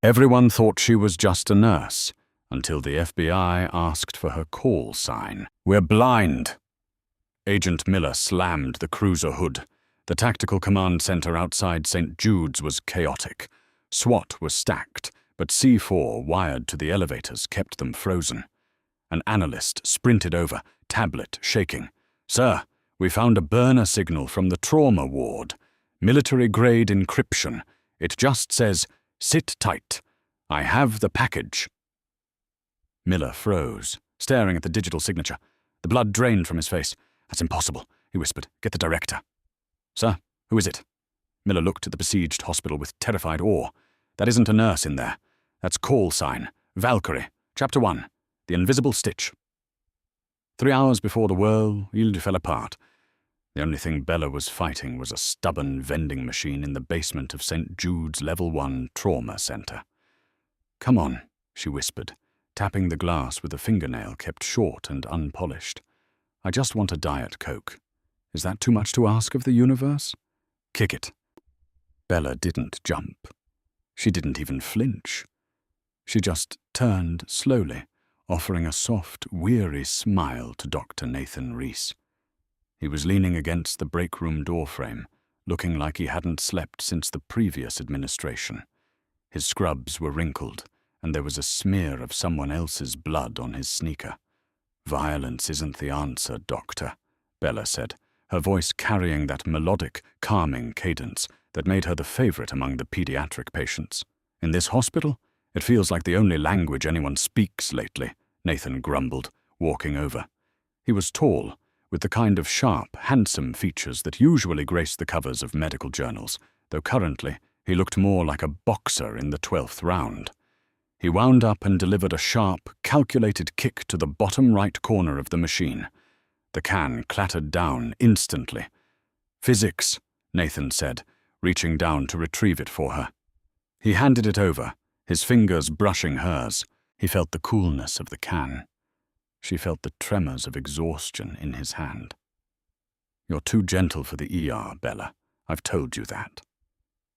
Everyone thought she was just a nurse, until the FBI asked for her call sign. "We're blind!" Agent Miller slammed the cruiser hood. The tactical command center outside St. Jude's was chaotic. SWAT was stacked, but C4 wired to the elevators kept them frozen. An analyst sprinted over, tablet shaking. "Sir, we found a burner signal from the trauma ward. Military-grade encryption. It just says, 'Sit tight. I have the package.'" Miller froze, staring at the digital signature. The blood drained from his face. "That's impossible," he whispered. "Get the director." "Sir, who is it?" Miller looked at the besieged hospital with terrified awe. "That isn't a nurse in there. That's call sign. Valkyrie. Chapter 1. The Invisible Stitch." 3 hours before the world fell apart. The only thing Bella was fighting was a stubborn vending machine in the basement of St. Jude's Level 1 Trauma Center. "Come on," she whispered, tapping the glass with a fingernail kept short and unpolished. "I just want a Diet Coke. Is that too much to ask of the universe?" "Kick it." Bella didn't jump. She didn't even flinch. She just turned slowly, offering a soft, weary smile to Dr. Nathan Reese. He was leaning against the break room doorframe, looking like he hadn't slept since the previous administration. His scrubs were wrinkled, and there was a smear of someone else's blood on his sneaker. "Violence isn't the answer, Doctor," Bella said, her voice carrying that melodic, calming cadence that made her the favorite among the pediatric patients. "In this hospital, it feels like the only language anyone speaks lately," Nathan grumbled, walking over. He was tall, with the kind of sharp, handsome features that usually grace the covers of medical journals, though currently he looked more like a boxer in the 12th round. He wound up and delivered a sharp, calculated kick to the bottom right corner of the machine. The can clattered down instantly. "Physics," Nathan said, reaching down to retrieve it for her. He handed it over, his fingers brushing hers. He felt the coolness of the can. She felt the tremors of exhaustion in his hand. "You're too gentle for the ER, Bella. I've told you that."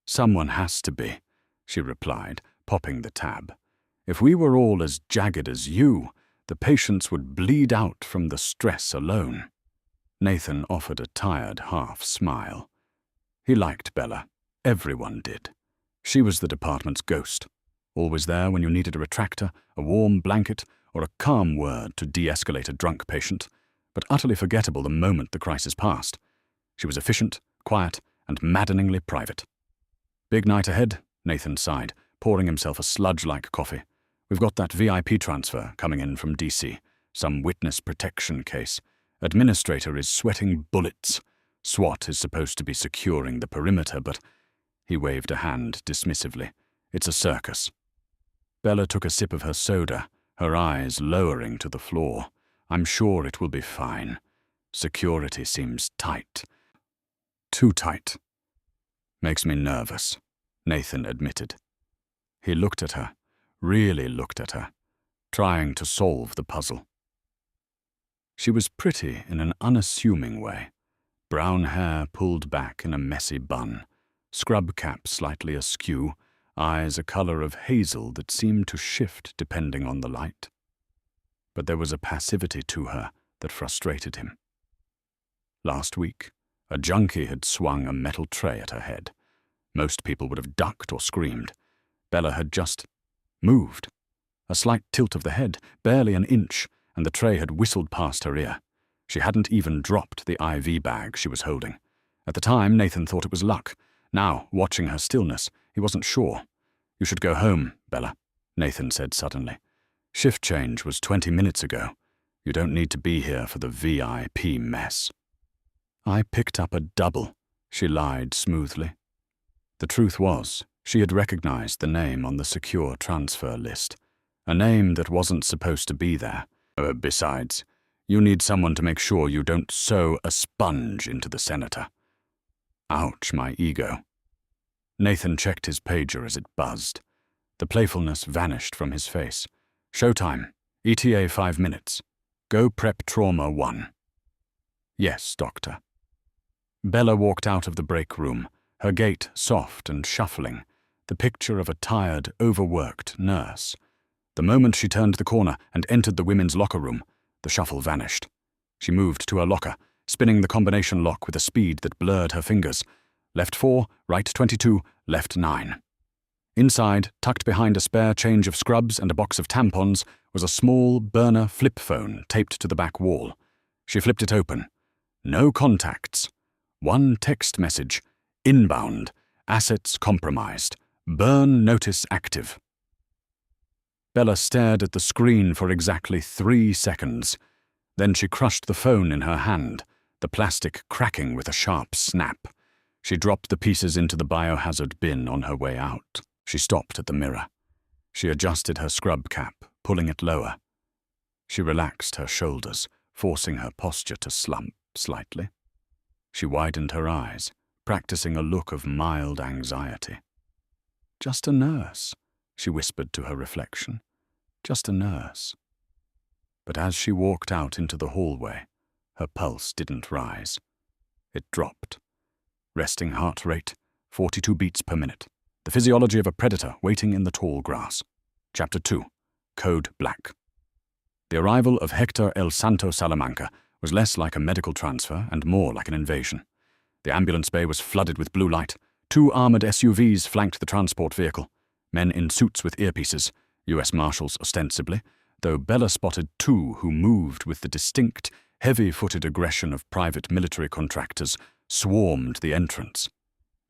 "Someone has to be," she replied, popping the tab. "If we were all as jagged as you, the patients would bleed out from the stress alone." Nathan offered a tired half-smile. He liked Bella. Everyone did. She was the department's ghost, always there when you needed a retractor, a warm blanket, or a calm word to de-escalate a drunk patient, but utterly forgettable the moment the crisis passed. She was efficient, quiet, and maddeningly private. "Big night ahead," Nathan sighed, pouring himself a sludge-like coffee. "We've got that VIP transfer coming in from DC, some witness protection case. Administrator is sweating bullets. SWAT is supposed to be securing the perimeter, but—" He waved a hand dismissively. "It's a circus." Bella took a sip of her soda, her eyes lowering to the floor. "I'm sure it will be fine. Security seems tight. Too tight." "Makes me nervous," Nathan admitted. He looked at her, really looked at her, trying to solve the puzzle. She was pretty in an unassuming way. Brown hair pulled back in a messy bun, scrub cap slightly askew, eyes a color of hazel that seemed to shift depending on the light. But there was a passivity to her that frustrated him. Last week, a junkie had swung a metal tray at her head. Most people would have ducked or screamed. Bella had just moved. A slight tilt of the head, barely an inch, and the tray had whistled past her ear. She hadn't even dropped the IV bag she was holding. At the time, Nathan thought it was luck. Now, watching her stillness, he wasn't sure. "You should go home, Bella," Nathan said suddenly. "Shift change was 20 minutes ago. You don't need to be here for the VIP mess." "I picked up a double," she lied smoothly. The truth was, she had recognized the name on the secure transfer list, a name that wasn't supposed to be there. Besides, you need someone to make sure you don't sew a sponge into the senator." Ouch, my ego. Nathan checked his pager as it buzzed. The playfulness vanished from his face. "Showtime. ETA 5 minutes. Go prep trauma 1. "Yes, doctor." Bella walked out of the break room, her gait soft and shuffling, the picture of a tired, overworked nurse. The moment she turned the corner and entered the women's locker room, the shuffle vanished. She moved to her locker, spinning the combination lock with a speed that blurred her fingers. Left 4, right 22, left 9. Inside, tucked behind a spare change of scrubs and a box of tampons, was a small burner flip phone taped to the back wall. She flipped it open. No contacts. One text message. Inbound. Assets compromised. Burn notice active. Bella stared at the screen for exactly 3 seconds. Then she crushed the phone in her hand, the plastic cracking with a sharp snap. She dropped the pieces into the biohazard bin on her way out. She stopped at the mirror. She adjusted her scrub cap, pulling it lower. She relaxed her shoulders, forcing her posture to slump slightly. She widened her eyes, practicing a look of mild anxiety. "Just a nurse," she whispered to her reflection. "Just a nurse." But as she walked out into the hallway, her pulse didn't rise. It dropped. Resting heart rate, 42 beats per minute. The physiology of a predator waiting in the tall grass. Chapter 2. Code Black. The arrival of Hector El Santo Salamanca was less like a medical transfer and more like an invasion. The ambulance bay was flooded with blue light. 2 armored SUVs flanked the transport vehicle. Men in suits with earpieces, U.S. Marshals ostensibly, though Bella spotted 2 who moved with the distinct, heavy-footed aggression of private military contractors, swarmed the entrance.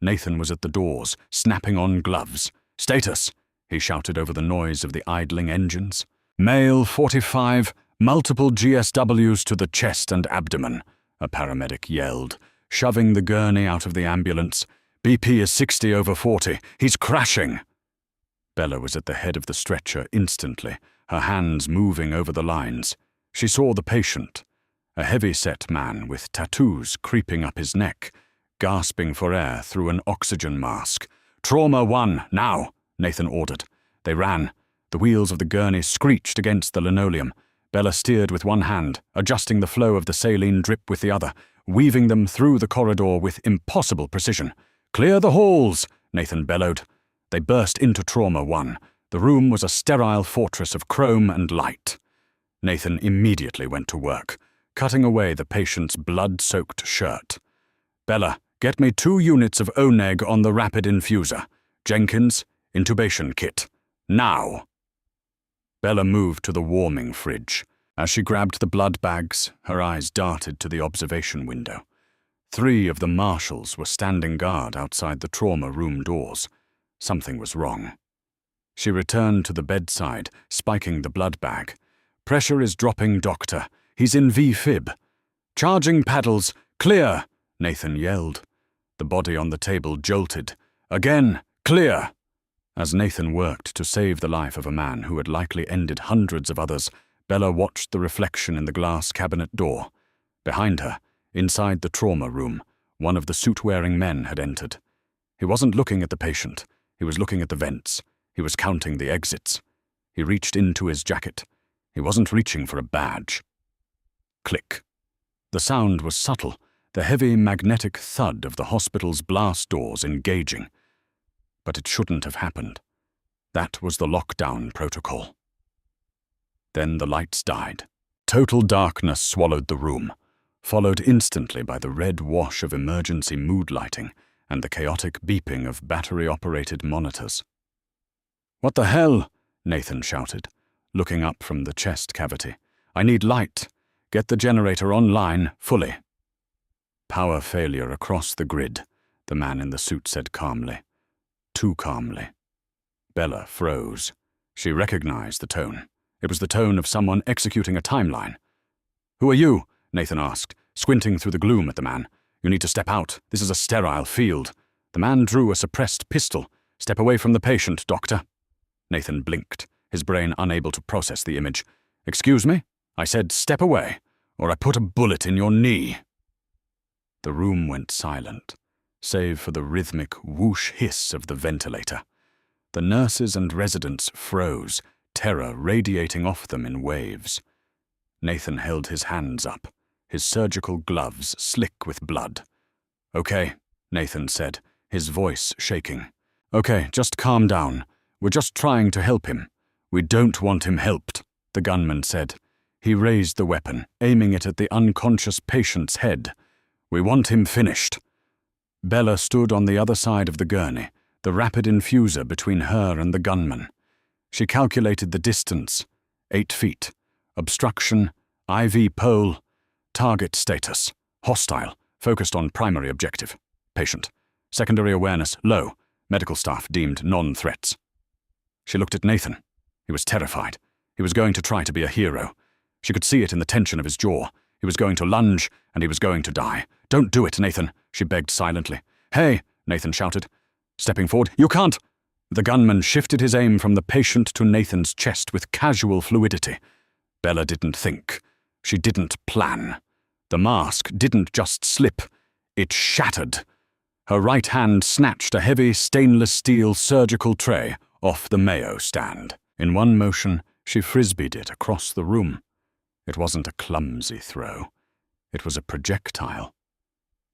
Nathan was at the doors, snapping on gloves. "Status," he shouted over the noise of the idling engines. "Male 45, multiple GSWs to the chest and abdomen," a paramedic yelled, shoving the gurney out of the ambulance. "BP is 60/40. He's crashing." Bella was at the head of the stretcher instantly, her hands moving over the lines. She saw the patient, a heavy-set man with tattoos creeping up his neck, gasping for air through an oxygen mask. "Trauma 1, now," Nathan ordered. They ran. The wheels of the gurney screeched against the linoleum. Bella steered with one hand, adjusting the flow of the saline drip with the other, weaving them through the corridor with impossible precision. "Clear the halls," Nathan bellowed. They burst into Trauma 1. The room was a sterile fortress of chrome and light. Nathan immediately went to work, cutting away the patient's blood-soaked shirt. "Bella, get me 2 units of ONEG on the rapid infuser. Jenkins, intubation kit. Now!" Bella moved to the warming fridge. As she grabbed the blood bags, her eyes darted to the observation window. 3 of the marshals were standing guard outside the trauma room doors. Something was wrong. She returned to the bedside, spiking the blood bag. "Pressure is dropping, doctor. He's in V-fib." "Charging paddles. Clear!" Nathan yelled. The body on the table jolted. "Again, clear!" As Nathan worked to save the life of a man who had likely ended hundreds of others, Bella watched the reflection in the glass cabinet door. Behind her, inside the trauma room, one of the suit-wearing men had entered. He wasn't looking at the patient. He was looking at the vents. He was counting the exits. He reached into his jacket. He wasn't reaching for a badge. Click. The sound was subtle, the heavy magnetic thud of the hospital's blast doors engaging. But it shouldn't have happened. That was the lockdown protocol. Then the lights died. Total darkness swallowed the room, followed instantly by the red wash of emergency mood lighting and the chaotic beeping of battery-operated monitors. "What the hell?" Nathan shouted, looking up from the chest cavity. "I need light. Get the generator online, fully." "Power failure across the grid," the man in the suit said calmly. Too calmly. Bella froze. She recognized the tone. It was the tone of someone executing a timeline. "Who are you?" Nathan asked, squinting through the gloom at the man. "You need to step out. This is a sterile field." The man drew a suppressed pistol. "Step away from the patient, doctor." Nathan blinked, his brain unable to process the image. "Excuse me? I said step away, or I put a bullet in your knee." The room went silent, save for the rhythmic whoosh hiss of the ventilator. The nurses and residents froze, terror radiating off them in waves. Nathan held his hands up, his surgical gloves slick with blood. "Okay," Nathan said, his voice shaking. Okay, just calm down. We're just trying to help him. We don't want him helped, the gunman said. He raised the weapon, aiming it at the unconscious patient's head. We want him finished. Bella stood on the other side of the gurney, the rapid infuser between her and the gunman. She calculated the distance. 8 feet. Obstruction, IV pole, target status, hostile, focused on primary objective, patient. Secondary awareness, low, medical staff deemed non-threats. She looked at Nathan. He was terrified. He was going to try to be a hero. She could see it in the tension of his jaw. He was going to lunge, and he was going to die. Don't do it, Nathan, she begged silently. Hey, Nathan shouted. Stepping forward, you can't! The gunman shifted his aim from the patient to Nathan's chest with casual fluidity. Bella didn't think. She didn't plan. The mask didn't just slip. It shattered. Her right hand snatched a heavy stainless steel surgical tray off the Mayo stand. In one motion, she frisbeed it across the room. It wasn't a clumsy throw. It was a projectile.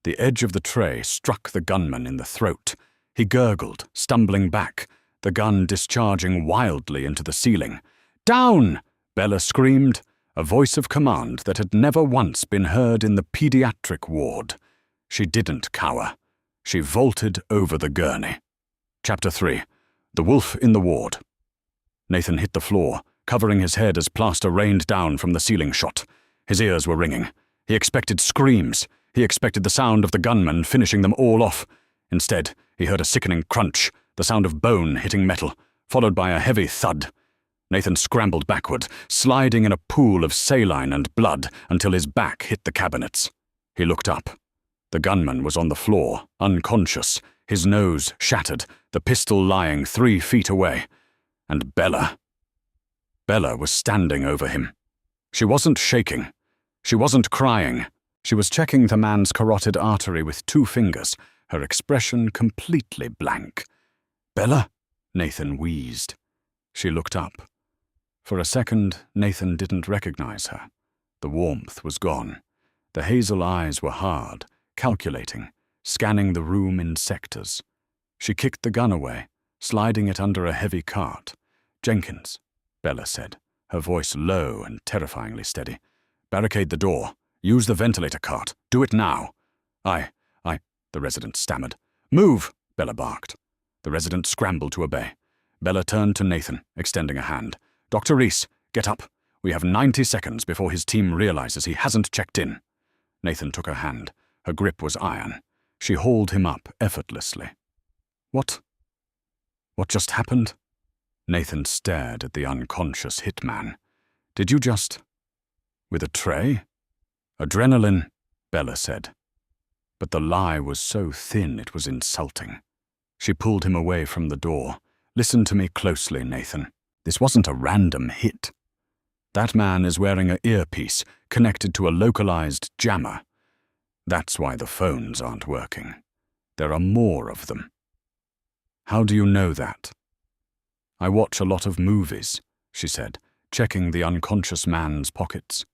The edge of the tray struck the gunman in the throat. He gurgled, stumbling back, the gun discharging wildly into the ceiling. Down! Bella screamed, a voice of command that had never once been heard in the pediatric ward. She didn't cower. She vaulted over the gurney. Chapter 3. The Wolf in the Ward. Nathan hit the floor, covering his head as plaster rained down from the ceiling shot. His ears were ringing. He expected screams. He expected the sound of the gunman finishing them all off. Instead, he heard a sickening crunch, the sound of bone hitting metal, followed by a heavy thud. Nathan scrambled backward, sliding in a pool of saline and blood until his back hit the cabinets. He looked up. The gunman was on the floor, unconscious, his nose shattered, the pistol lying 3 feet away. And Bella. Bella was standing over him. She wasn't shaking. She wasn't crying. She was checking the man's carotid artery with 2 fingers, her expression completely blank. Bella? Nathan wheezed. She looked up. For a second, Nathan didn't recognize her. The warmth was gone. The hazel eyes were hard, calculating, scanning the room in sectors. She kicked the gun away, sliding it under a heavy cart. Jenkins, Bella said, her voice low and terrifyingly steady. Barricade the door. Use the ventilator cart. Do it now. The resident stammered. Move, Bella barked. The resident scrambled to obey. Bella turned to Nathan, extending a hand. Dr. Reese, get up. We have 90 seconds before his team realizes he hasn't checked in. Nathan took her hand. Her grip was iron. She hauled him up effortlessly. What just happened? Nathan stared at the unconscious hitman. Did you just... With a tray? Adrenaline, Bella said. But the lie was so thin it was insulting. She pulled him away from the door. Listen to me closely, Nathan. This wasn't a random hit. That man is wearing an earpiece connected to a localized jammer. That's why the phones aren't working. There are more of them. How do you know that? I watch a lot of movies, she said, checking the unconscious man's pockets.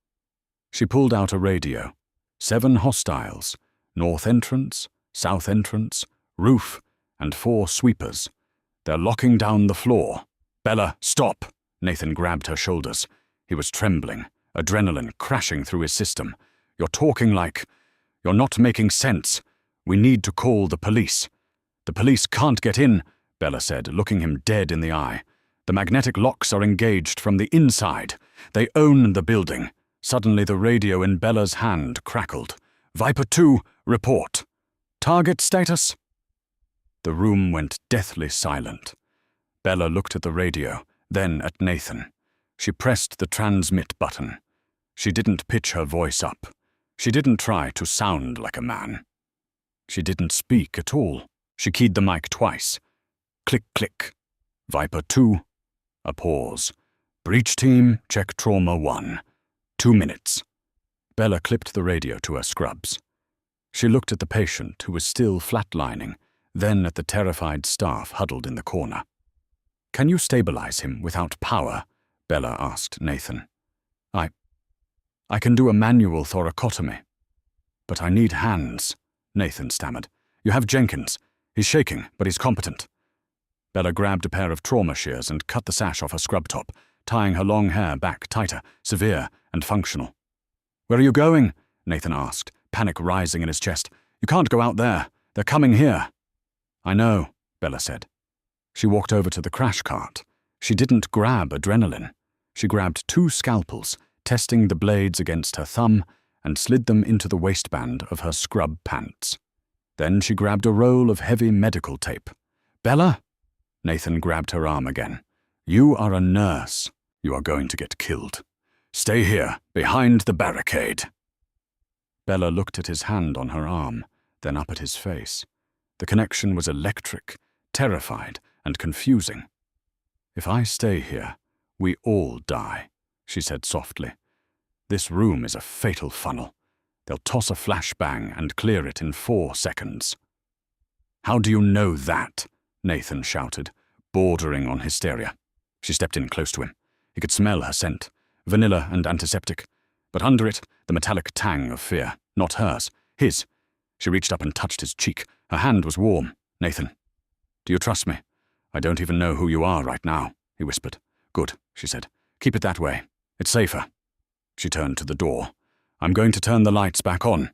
She pulled out a radio. 7 hostiles. North entrance, south entrance, roof, and 4 sweepers. They're locking down the floor. Bella, stop! Nathan grabbed her shoulders. He was trembling, adrenaline crashing through his system. You're talking like... You're not making sense. We need to call the police. The police can't get in, Bella said, looking him dead in the eye. The magnetic locks are engaged from the inside. They own the building. Suddenly the radio in Bella's hand crackled. Viper 2, report. Target status? The room went deathly silent. Bella looked at the radio, then at Nathan. She pressed the transmit button. She didn't pitch her voice up. She didn't try to sound like a man. She didn't speak at all. She keyed the mic twice. Click, click. Viper 2. A pause. Breach team, check trauma 1. 2 minutes. Bella clipped the radio to her scrubs. She looked at the patient, who was still flatlining, then at the terrified staff huddled in the corner. Can you stabilize him without power? Bella asked Nathan. I can do a manual thoracotomy. But I need hands, Nathan stammered. You have Jenkins. He's shaking, but he's competent. Bella grabbed a pair of trauma shears and cut the sash off her scrub top, tying her long hair back tighter, severe, and functional. "Where are you going?" Nathan asked, panic rising in his chest. "You can't go out there. They're coming here." "I know," Bella said. She walked over to the crash cart. She didn't grab adrenaline. She grabbed 2 scalpels, testing the blades against her thumb, and slid them into the waistband of her scrub pants. Then she grabbed a roll of heavy medical tape. "Bella?" Nathan grabbed her arm again. "You are a nurse. You are going to get killed. Stay here, behind the barricade." Bella looked at his hand on her arm, then up at his face. The connection was electric, terrified, and confusing. "If I stay here, we all die," she said softly. "This room is a fatal funnel. They'll toss a flashbang and clear it in 4 seconds." "How do you know that?" Nathan shouted, bordering on hysteria. She stepped in close to him. He could smell her scent, vanilla and antiseptic, but under it, the metallic tang of fear, not hers, his. She reached up and touched his cheek. Her hand was warm. "Nathan, do you trust me? I don't even know who you are right now," he whispered. "Good," she said. "Keep it that way. It's safer." She turned to the door. "I'm going to turn the lights back on.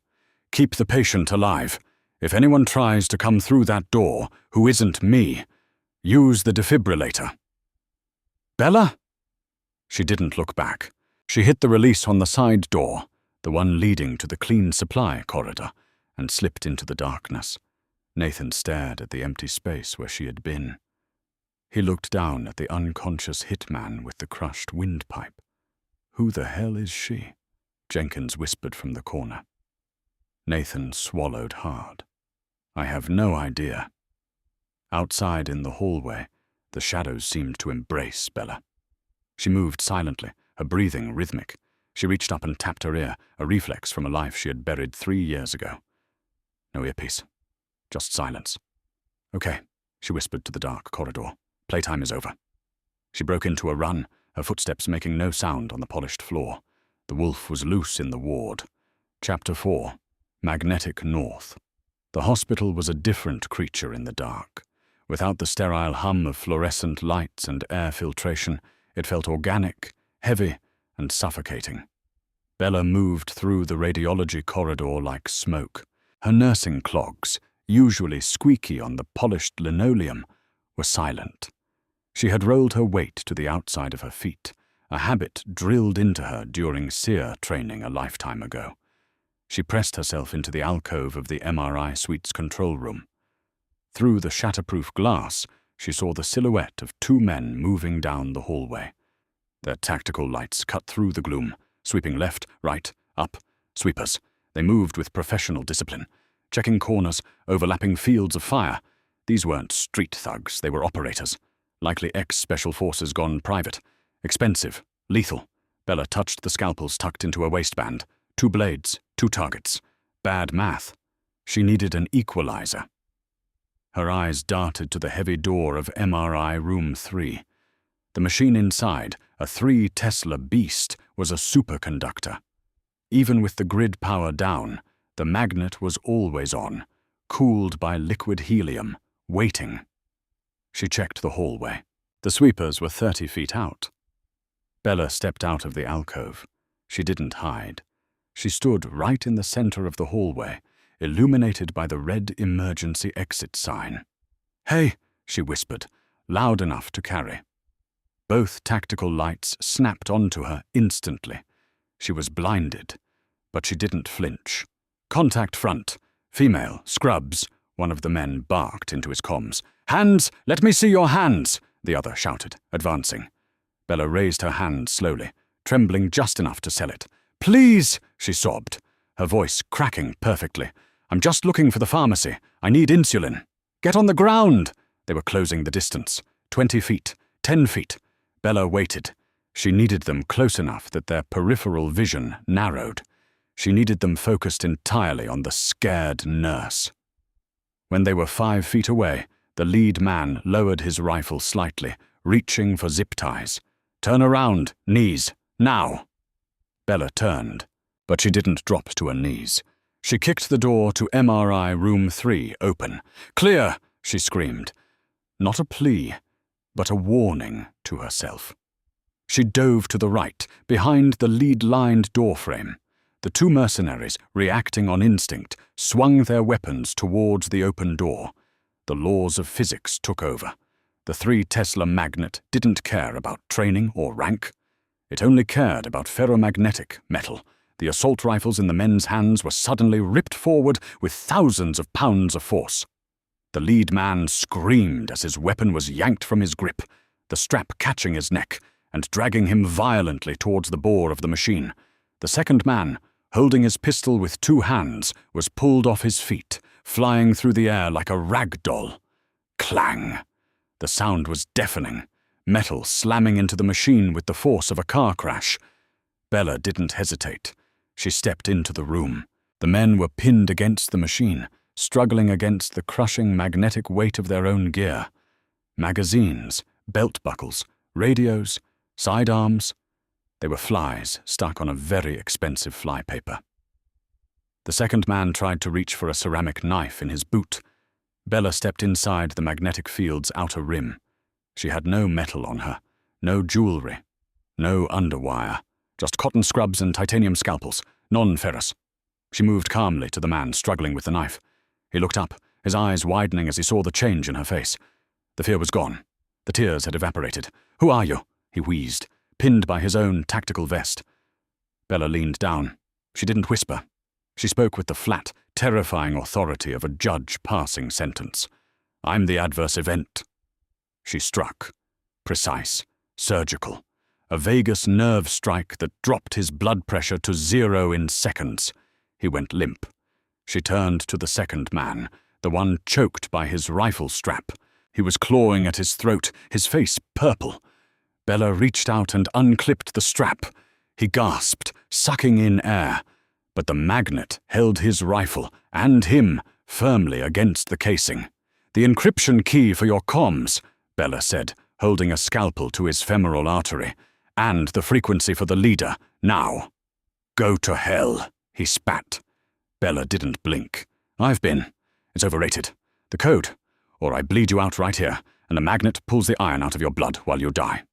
Keep the patient alive. If anyone tries to come through that door who isn't me, use the defibrillator." "Bella?" She didn't look back. She hit the release on the side door, the one leading to the clean supply corridor, and slipped into the darkness. Nathan stared at the empty space where she had been. He looked down at the unconscious hitman with the crushed windpipe. "Who the hell is she?" Jenkins whispered from the corner. Nathan swallowed hard. "I have no idea." Outside in the hallway, the shadows seemed to embrace Bella. She moved silently, her breathing rhythmic. She reached up and tapped her ear, a reflex from a life she had buried 3 years ago. No earpiece. Just silence. "Okay," she whispered to the dark corridor. "Playtime is over." She broke into a run, her footsteps making no sound on the polished floor. The wolf was loose in the ward. Chapter 4. Magnetic North. The hospital was a different creature in the dark. Without the sterile hum of fluorescent lights and air filtration, it felt organic, heavy, and suffocating. Bella moved through the radiology corridor like smoke. Her nursing clogs, usually squeaky on the polished linoleum, were silent. She had rolled her weight to the outside of her feet, a habit drilled into her during SEER training a lifetime ago. She pressed herself into the alcove of the MRI suite's control room. Through the shatterproof glass, she saw the silhouette of 2 men moving down the hallway. Their tactical lights cut through the gloom, sweeping left, right, up, sweepers. They moved with professional discipline, checking corners, overlapping fields of fire. These weren't street thugs, they were operators, likely ex-special forces gone private. Expensive, lethal. Bella touched the scalpels tucked into her waistband. 2 blades, 2 targets. Bad math. She needed an equalizer. Her eyes darted to the heavy door of MRI Room 3. The machine inside, a 3 Tesla beast, was a superconductor. Even with the grid power down, the magnet was always on, cooled by liquid helium, waiting. She checked the hallway. The sweepers were 30 feet out. Bella stepped out of the alcove. She didn't hide. She stood right in the center of the hallway, illuminated by the red emergency exit sign. "Hey," she whispered, loud enough to carry. Both tactical lights snapped onto her instantly. She was blinded, but she didn't flinch. "Contact front. Female, scrubs," one of the men barked into his comms. "Hands! Let me see your hands!" the other shouted, advancing. Bella raised her hand slowly, trembling just enough to sell it. "Please," she sobbed, her voice cracking perfectly. "I'm just looking for the pharmacy. I need insulin." "Get on the ground!" They were closing the distance. 20 feet, 10 feet. Bella waited. She needed them close enough that their peripheral vision narrowed. She needed them focused entirely on the scared nurse. When they were 5 feet away, the lead man lowered his rifle slightly, reaching for zip ties. "Turn around, knees, now!" Bella turned, but she didn't drop to her knees. She kicked the door to MRI Room 3 open. "Clear!" she screamed. Not a plea, but a warning to herself. She dove to the right, behind the lead-lined doorframe. The two mercenaries, reacting on instinct, swung their weapons towards the open door. The laws of physics took over. The 3 Tesla magnet didn't care about training or rank. It only cared about ferromagnetic metal. The assault rifles in the men's hands were suddenly ripped forward with thousands of pounds of force. The lead man screamed as his weapon was yanked from his grip, the strap catching his neck and dragging him violently towards the bore of the machine. The second man, holding his pistol with 2 hands, was pulled off his feet, flying through the air like a rag doll. Clang! The sound was deafening, metal slamming into the machine with the force of a car crash. Bella didn't hesitate. She stepped into the room. The men were pinned against the machine, struggling against the crushing magnetic weight of their own gear. Magazines, belt buckles, radios, sidearms. They were flies stuck on a very expensive flypaper. The second man tried to reach for a ceramic knife in his boot. Bella stepped inside the magnetic field's outer rim. She had no metal on her, no jewelry, no underwire, just cotton scrubs and titanium scalpels, non-ferrous. She moved calmly to the man struggling with the knife. He looked up, his eyes widening as he saw the change in her face. The fear was gone. The tears had evaporated. "Who are you?" he wheezed, pinned by his own tactical vest. Bella leaned down. She didn't whisper. She spoke with the flat, terrifying authority of a judge passing sentence. "I'm the adverse event." She struck. Precise, surgical. A vagus nerve strike that dropped his blood pressure to 0 in seconds. He went limp. She turned to the second man, the one choked by his rifle strap. He was clawing at his throat, his face purple. Bella reached out and unclipped the strap. He gasped, sucking in air. But the magnet held his rifle, and him, firmly against the casing. "The encryption key for your comms," Bella said, holding a scalpel to his femoral artery. "And the frequency for the leader, now." "Go to hell," he spat. Bella didn't blink. "I've been. It's overrated. The code. Or I bleed you out right here, and the magnet pulls the iron out of your blood while you die."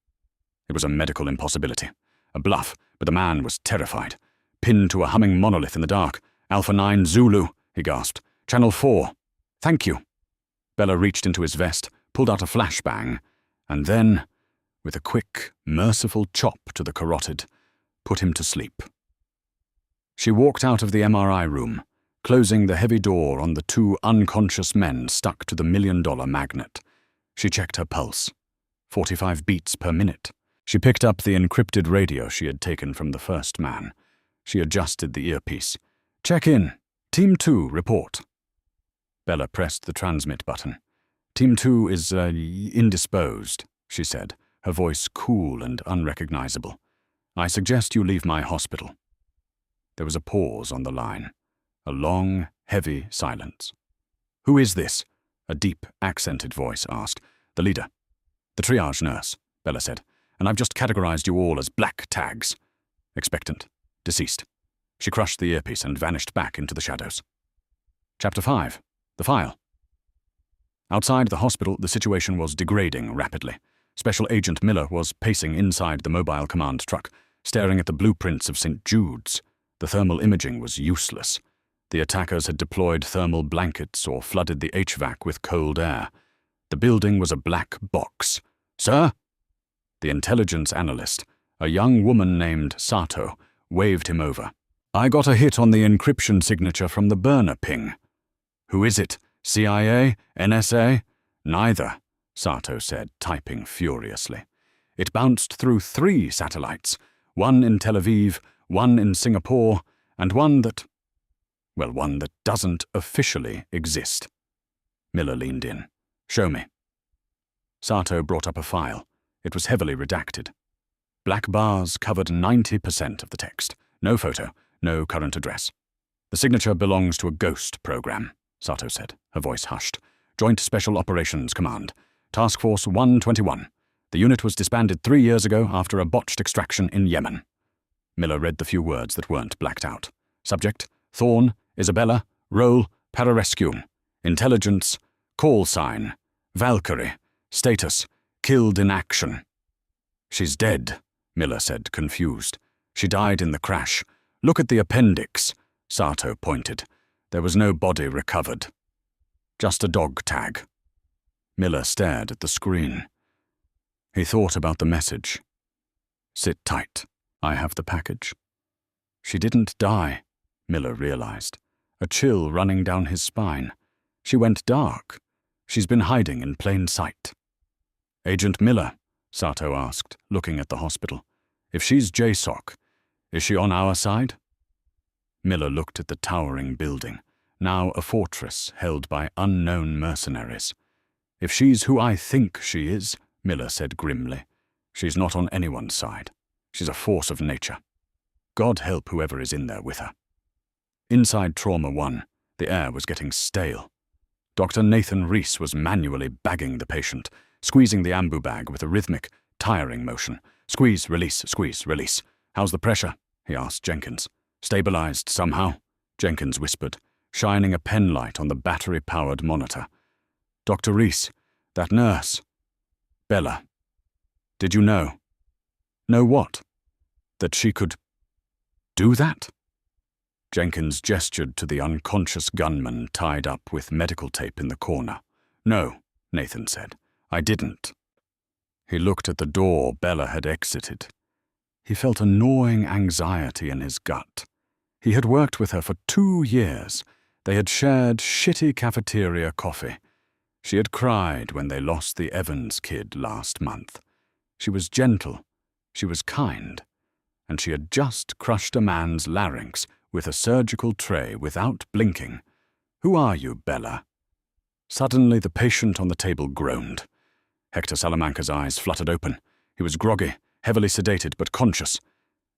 It was a medical impossibility. A bluff, but the man was terrified. Pinned to a humming monolith in the dark. "Alpha 9 Zulu," he gasped. "Channel 4. Thank you." Bella reached into his vest, pulled out a flashbang, and then, with a quick, merciful chop to the carotid, put him to sleep. She walked out of the MRI room, closing the heavy door on the 2 unconscious men stuck to the $1 million magnet. She checked her pulse. 45 beats per minute. She picked up the encrypted radio she had taken from the first man. She adjusted the earpiece. "Check in. Team 2, report." Bella pressed the transmit button. "Team 2 is, indisposed," she said, her voice cool and unrecognizable. "I suggest you leave my hospital." There was a pause on the line. A long, heavy silence. "Who is this?" a deep, accented voice asked. "The leader." "The triage nurse," Bella said, "and I've just categorized you all as black tags. Expectant. Deceased." She crushed the earpiece and vanished back into the shadows. Chapter 5. The File. Outside the hospital, the situation was degrading rapidly. Special Agent Miller was pacing inside the mobile command truck, staring at the blueprints of St. Jude's. The thermal imaging was useless. The attackers had deployed thermal blankets or flooded the HVAC with cold air. The building was a black box. "Sir?" The intelligence analyst, a young woman named Sato, waved him over. "I got a hit on the encryption signature from the burner ping." "Who is it? CIA? NSA?" "Neither," Sato said, typing furiously. "It bounced through 3 satellites, one in Tel Aviv, one in Singapore, and one that doesn't officially exist." Miller leaned in. "Show me." Sato brought up a file. It was heavily redacted. Black bars covered 90% of the text. No photo, no current address. "The signature belongs to a ghost program," Sato said, her voice hushed. "Joint Special Operations Command. Task Force 121. The unit was disbanded 3 years ago after a botched extraction in Yemen." Miller read the few words that weren't blacked out. Subject: Thorn, Isabella. Role: Pararescue. Intelligence: Call sign: Valkyrie. Status: killed in action. She's dead, Miller said, confused. She died in the crash. Look at the appendix, Sato pointed. There was no body recovered. Just a dog tag. Miller stared at the screen. He thought about the message. Sit tight. I have the package. She didn't die, Miller realized, a chill running down his spine. She went dark. She's been hiding in plain sight. Agent Miller, Sato asked, looking at the hospital. If she's JSOC, is she on our side? Miller looked at the towering building, now a fortress held by unknown mercenaries. If she's who I think she is, Miller said grimly, she's not on anyone's side. She's a force of nature. God help whoever is in there with her. Inside Trauma 1, the air was getting stale. Dr. Nathan Reese was manually bagging the patient, squeezing the ambu bag with a rhythmic, tiring motion. Squeeze, release, squeeze, release. How's the pressure? He asked Jenkins. Stabilized somehow, Jenkins whispered, shining a penlight on the battery-powered monitor. Dr. Reese, that nurse. Bella. Did you know? Know what? That she could do that? Jenkins gestured to the unconscious gunman tied up with medical tape in the corner. No, Nathan said. I didn't. He looked at the door Bella had exited. He felt a gnawing anxiety in his gut. He had worked with her for 2 years. They had shared shitty cafeteria coffee. She had cried when they lost the Evans kid last month. She was gentle. She was kind. And she had just crushed a man's larynx with a surgical tray without blinking. Who are you, Bella? Suddenly the patient on the table groaned. Hector Salamanca's eyes fluttered open. He was groggy, heavily sedated, but conscious.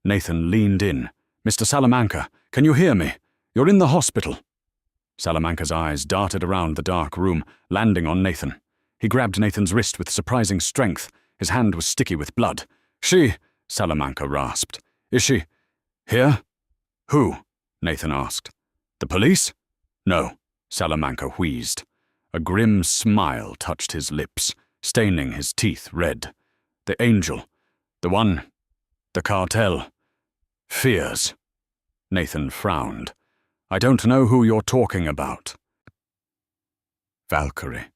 Nathan leaned in. Mr. Salamanca, can you hear me? You're in the hospital. Salamanca's eyes darted around the dark room, landing on Nathan. He grabbed Nathan's wrist with surprising strength. His hand was sticky with blood. She, Salamanca rasped. Is she here? Who? Nathan asked. The police? No, Salamanca wheezed. A grim smile touched his lips, staining his teeth red. The angel. The one. The cartel. Fears. Nathan frowned. I don't know who you're talking about. Valkyrie,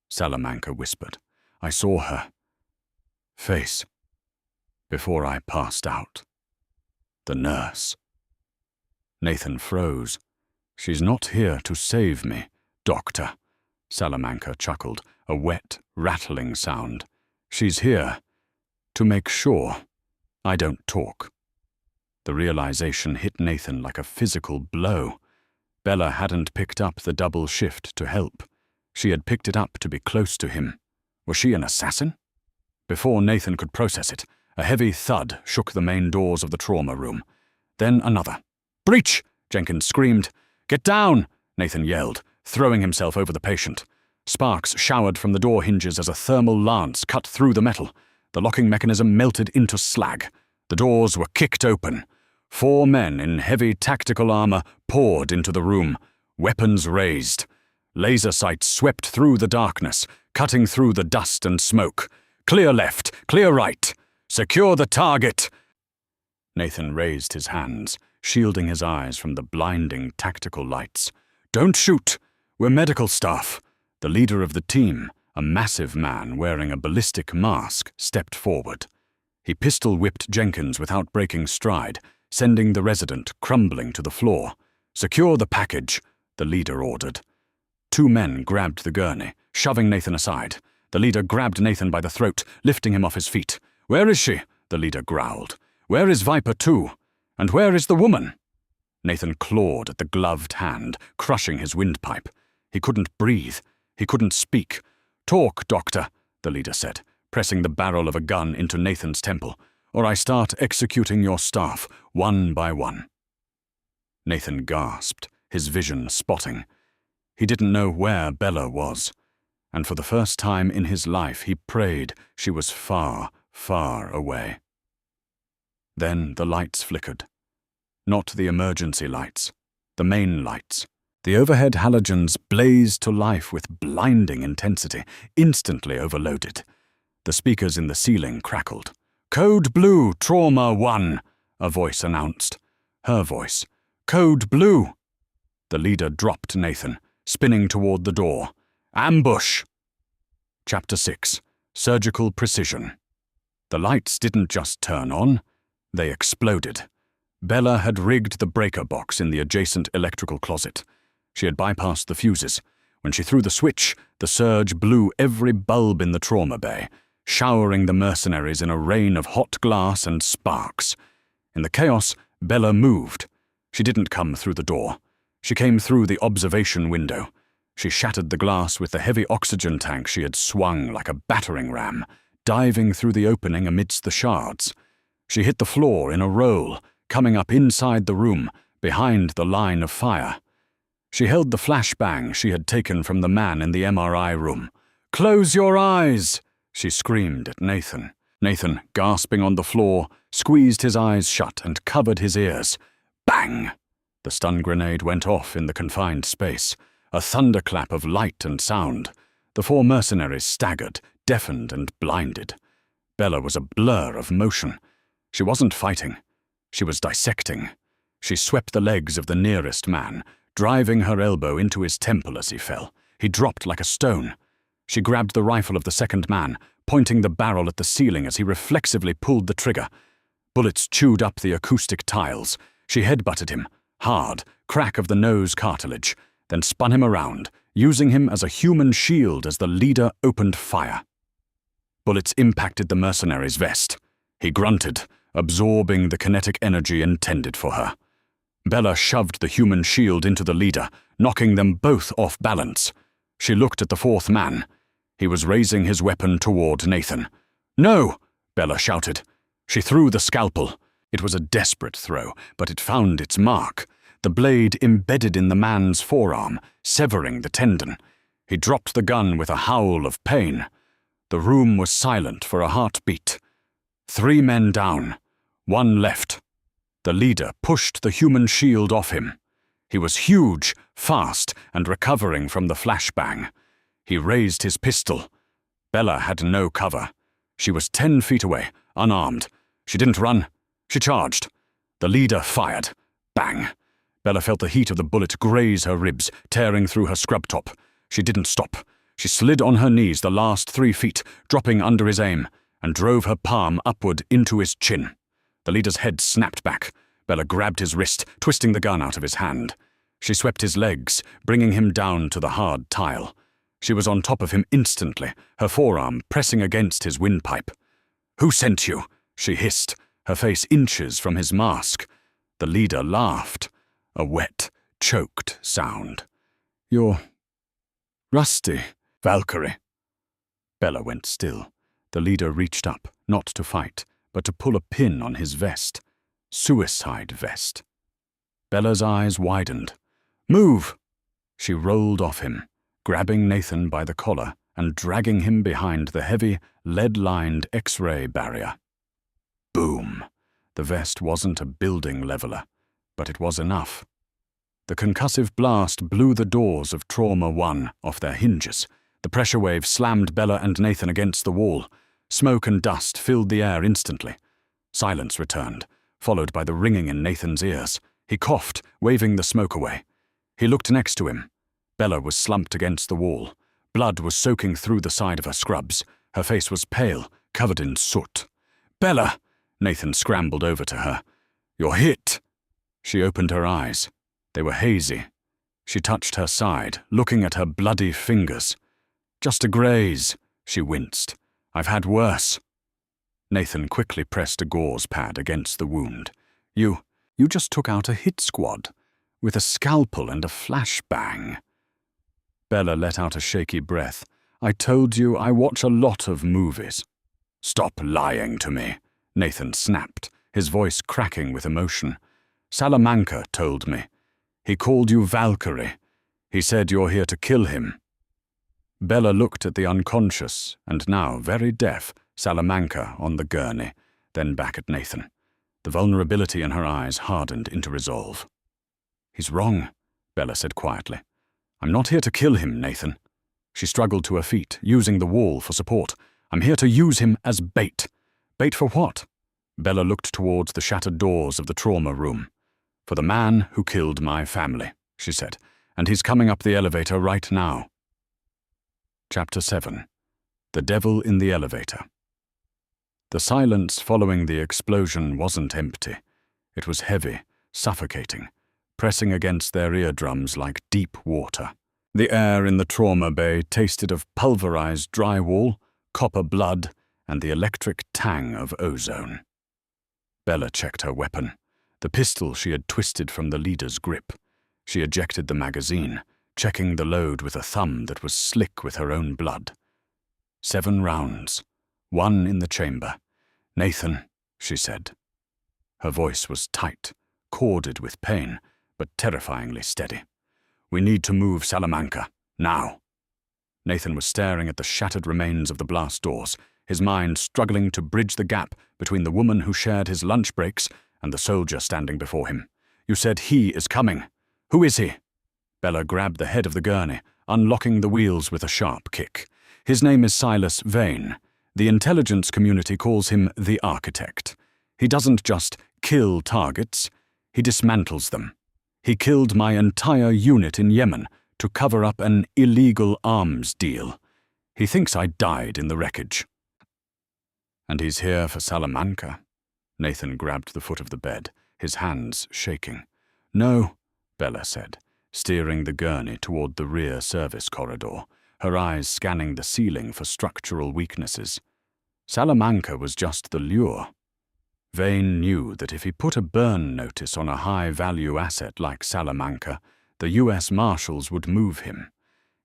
Salamanca whispered. I saw her face before I passed out. The nurse. Nathan froze. She's not here to save me, Doctor. Salamanca chuckled, a wet, rattling sound. She's here to make sure I don't talk. The realization hit Nathan like a physical blow. Bella hadn't picked up the double shift to help. She had picked it up to be close to him. Was she an assassin? Before Nathan could process it, a heavy thud shook the main doors of the trauma room. Then another. Breach! Jenkins screamed. Get down! Nathan yelled, throwing himself over the patient. Sparks showered from the door hinges as a thermal lance cut through the metal. The locking mechanism melted into slag. The doors were kicked open. 4 men in heavy tactical armor poured into the room, weapons raised. Laser sights swept through the darkness, cutting through the dust and smoke. Clear left, clear right. Secure the target. Nathan raised his hands, shielding his eyes from the blinding tactical lights. Don't shoot. We're medical staff. The leader of the team, a massive man wearing a ballistic mask, stepped forward. He pistol-whipped Jenkins without breaking stride, sending the resident crumbling to the floor. Secure the package, the leader ordered. 2 men grabbed the gurney, shoving Nathan aside. The leader grabbed Nathan by the throat, lifting him off his feet. Where is she? The leader growled. Where is Viper 2? And where is the woman? Nathan clawed at the gloved hand, crushing his windpipe. He couldn't breathe. He couldn't speak. Talk, doctor, the leader said, pressing the barrel of a gun into Nathan's temple, or I start executing your staff, one by one. Nathan gasped, his vision spotting. He didn't know where Bella was, and for the first time in his life he prayed she was far, far away. Then the lights flickered. Not the emergency lights, the main lights. The overhead halogens blazed to life with blinding intensity, instantly overloaded. The speakers in the ceiling crackled. "Code Blue, Trauma 1, a voice announced. Her voice. "Code Blue." The leader dropped Nathan, spinning toward the door. "Ambush!" Chapter 6. Surgical Precision. The lights didn't just turn on, they exploded. Bella had rigged the breaker box in the adjacent electrical closet. She had bypassed the fuses. When she threw the switch, the surge blew every bulb in the trauma bay, showering the mercenaries in a rain of hot glass and sparks. In the chaos, Bella moved. She didn't come through the door. She came through the observation window. She shattered the glass with the heavy oxygen tank she had swung like a battering ram, diving through the opening amidst the shards. She hit the floor in a roll, coming up inside the room, behind the line of fire. She held the flashbang she had taken from the man in the MRI room. "Close your eyes!" she screamed at Nathan. Nathan, gasping on the floor, squeezed his eyes shut and covered his ears. Bang! The stun grenade went off in the confined space, a thunderclap of light and sound. The 4 mercenaries staggered, deafened and blinded. Bella was a blur of motion. She wasn't fighting. She was dissecting. She swept the legs of the nearest man, driving her elbow into his temple as he fell. He dropped like a stone. She grabbed the rifle of the second man, pointing the barrel at the ceiling as he reflexively pulled the trigger. Bullets chewed up the acoustic tiles. She headbutted him, hard, crack of the nose cartilage, then spun him around, using him as a human shield as the leader opened fire. Bullets impacted the mercenary's vest. He grunted, absorbing the kinetic energy intended for her. Bella shoved the human shield into the leader, knocking them both off balance. She looked at the 4th man. He was raising his weapon toward Nathan. "No!" Bella shouted. She threw the scalpel. It was a desperate throw, but it found its mark. The blade embedded in the man's forearm, severing the tendon. He dropped the gun with a howl of pain. The room was silent for a heartbeat. 3 men down, 1 left. The leader pushed the human shield off him. He was huge, fast, and recovering from the flashbang. He raised his pistol. Bella had no cover. She was 10 feet away, unarmed. She didn't run. She charged. The leader fired. Bang! Bella felt the heat of the bullet graze her ribs, tearing through her scrub top. She didn't stop. She slid on her knees the last 3 feet, dropping under his aim, and drove her palm upward into his chin. The leader's head snapped back. Bella grabbed his wrist, twisting the gun out of his hand. She swept his legs, bringing him down to the hard tile. She was on top of him instantly, her forearm pressing against his windpipe. "Who sent you?" she hissed, her face inches from his mask. The leader laughed, a wet, choked sound. "You're rusty, Valkyrie." Bella went still. The leader reached up, not to fight, but to pull a pin on his vest. Suicide vest. Bella's eyes widened. "Move!" She rolled off him, grabbing Nathan by the collar and dragging him behind the heavy, lead-lined X-ray barrier. Boom! The vest wasn't a building leveler, but it was enough. The concussive blast blew the doors of Trauma 1 off their hinges. The pressure wave slammed Bella and Nathan against the wall. Smoke and dust filled the air instantly. Silence returned, followed by the ringing in Nathan's ears. He coughed, waving the smoke away. He looked next to him. Bella was slumped against the wall. Blood was soaking through the side of her scrubs. Her face was pale, covered in soot. "Bella!" Nathan scrambled over to her. "You're hit!" She opened her eyes. They were hazy. She touched her side, looking at her bloody fingers. "Just a graze," she winced. "I've had worse." Nathan quickly pressed a gauze pad against the wound. You just took out a hit squad, with a scalpel and a flashbang." Bella let out a shaky breath. "I told you I watch a lot of movies." "Stop lying to me," Nathan snapped, his voice cracking with emotion. "Salamanca told me. He called you Valkyrie. He said you're here to kill him." Bella looked at the unconscious, and now very deaf, Salamanca on the gurney, then back at Nathan. The vulnerability in her eyes hardened into resolve. "He's wrong," Bella said quietly. I'm not here to kill him, Nathan. She struggled to her feet, using the wall for support. I'm here to use him as bait. Bait for what? Bella looked towards the shattered doors of the trauma room. For the man who killed my family, she said, and he's coming up the elevator right now. Chapter 7. The Devil in the Elevator. The silence following the explosion wasn't empty. It was heavy, suffocating, pressing against their eardrums like deep water. The air in the trauma bay tasted of pulverized drywall, copper blood, and the electric tang of ozone. Bella checked her weapon, the pistol she had twisted from the leader's grip. She ejected the magazine, checking the load with a thumb that was slick with her own blood. 7 rounds, 1 in the chamber. Nathan, she said. Her voice was tight, corded with pain, but terrifyingly steady. We need to move Salamanca, now. Nathan was staring at the shattered remains of the blast doors, his mind struggling to bridge the gap between the woman who shared his lunch breaks and the soldier standing before him. You said he is coming. Who is he? Bella grabbed the head of the gurney, unlocking the wheels with a sharp kick. His name is Silas Vane. The intelligence community calls him the Architect. He doesn't just kill targets, he dismantles them. He killed my entire unit in Yemen to cover up an illegal arms deal. He thinks I died in the wreckage. And he's here for Salamanca. Nathan grabbed the foot of the bed, his hands shaking. No, Bella said, steering the gurney toward the rear service corridor, her eyes scanning the ceiling for structural weaknesses. Salamanca was just the lure. Vane knew that if he put a burn notice on a high-value asset like Salamanca, the U.S. Marshals would move him.